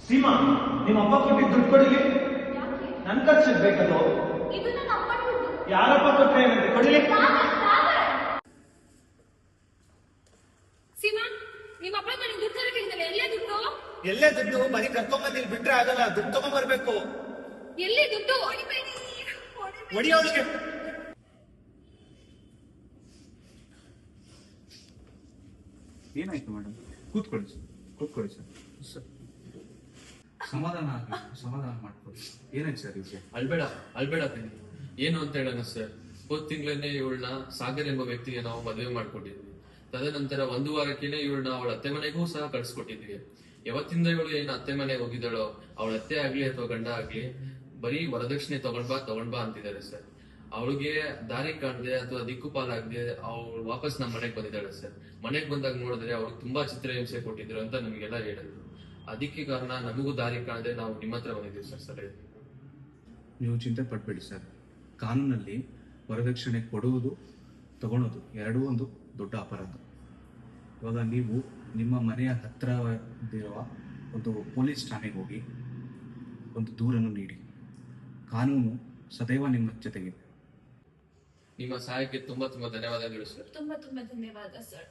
ಸೀಮಾ, ನಿಮ್ಮ ಅಪ್ಪ ಕೊಟ್ಟಿದ್ದು ದುಡ್ಡು ಕೊಡಿಲಿ. ನನ್ ಖರ್ಚಿಗೆ ಬೇಕಲ್ಲೋ. ಯಾರಪ್ಪ ಕೊಟ್ಟರೆ ಏನಂತೆ ಕೊಡಿಲಿ. ಸೀಮಾ, ನಿಮ್ಮ ಅಪ್ಪ ಮನೆ ದುಡ್ಡು ತರಬೇಕಿಂದಲ್ಲ. ಎಲ್ಲೇ ದುಡ್ಡು? ಎಲ್ಲೇ ದುಡ್ಡು? ಬರೀ ಕರ್ಕೊಂಬಂದು ಇಲ್ಲಿ ಬಿಟ್ರೆ ಆಗಲ್ಲ, ದುಡ್ಡು ತಗೊಂಡ್ಬರ್ಬೇಕು. ಎಲ್ಲಿ ದುಡ್ಡು? ಒಡಿ ಅವಳಿಗೆ. ಏನಾಯ್ತು ಮೇಡಮ್? ಕೂತ್ಕೊಳ್ಳಿ ಸರ್, ಕೂತ್ಕೊಳ್ಳಿ ಸರ್. ಸಮಾಧಾನ ಮಾಡ್ಕೊಳ್ಳಿ. ಏನಾಯ್ತು ಸರ್ ವಿಷಯ? ಅಲ್ಬೇಡ ಬನ್ನಿ. ಏನು ಅಂತ ಹೇಳೋಣ ಸರ್, ಹೋದ್ ತಿಂಗಳನ್ನೇ ಇವಳನ್ನ ಸಾಗರ್ ಎಂಬ ವ್ಯಕ್ತಿಗೆ ನಾವು ಮದುವೆ ಮಾಡ್ಕೊಟ್ಟಿದ್ವಿ. ತದನಂತರ 1 ವಾರಕ್ಕೇನೆ ಇವಳನ್ನ ಅವಳ ಅತ್ತೆ ಮನೆಗೂ ಸಹ ಕಳ್ಸಿಕೊಟ್ಟಿದ್ವಿ. ಯಾವತ್ತಿಂದ ಇವಳು ಏನ್ ಅತ್ತೆ ಮನೆಗೆ ಹೋಗಿದ್ದಾಳೋ, ಅವಳ ಅತ್ತೆ ಆಗ್ಲಿ ಅಥವಾ ಗಂಡ ಆಗ್ಲಿ ಬರೀ ವರದಕ್ಷಿಣೆ ತಗೊಂಡ್ ಬಾ ಅಂತಿದ್ದಾರೆ ಸರ್. ಅವಳಿಗೆ ದಾರಿ ಕಾಣದೆ ಅಥವಾ ದಿಕ್ಕುಪಾಲಾಗದೆ ಅವಳು ವಾಪಸ್ ನಮ್ಮ ಮನೆಗೆ ಬಂದಿದ್ದಾಳೆ ಸರ್. ಮನೆಗೆ ಬಂದಾಗ ನೋಡಿದ್ರೆ ಅವ್ರು ತುಂಬಾ ಚಿತ್ರಹಿಂಸೆ ಕೊಟ್ಟಿದ್ರು ಅಂತ ನಮಗೆಲ್ಲ ಹೇಳಿದ್ರು. ಅದಕ್ಕೆ ಕಾರಣ ನಮಗೂ ದಾರಿ ಕಾಣದೆ ನಾವು ನಿಮ್ಮ ಹತ್ರ ಬಂದಿದ್ದೀವಿ ಸರ್. ನೀವು ಚಿಂತೆ ಪಡ್ಬೇಡಿ ಸರ್. ಕಾನೂನಲ್ಲಿ ವರದಕ್ಷಿಣೆ ಕೊಡುವುದು ತಗೊಳೋದು ಎರಡೂ ಒಂದು ದೊಡ್ಡ ಅಪರಾಧ. ಇವಾಗ ನೀವು ನಿಮ್ಮ ಮನೆಯ ಹತ್ತಿರವಿರುವ ಒಂದು ಪೊಲೀಸ್ ಠಾಣೆಗೆ ಹೋಗಿ ಒಂದು ದೂರನ್ನು ನೀಡಿ. ಕಾನೂನು ಸದೈವ ನಿಮ್ಮ ಜೊತೆಗಿದೆ. ನಿಮ್ಮ ಸಹಾಯಕ್ಕೆ ತುಂಬಾ ಧನ್ಯವಾದಗಳು ಸರ್. ತುಂಬಾ ಧನ್ಯವಾದ ಸರ್.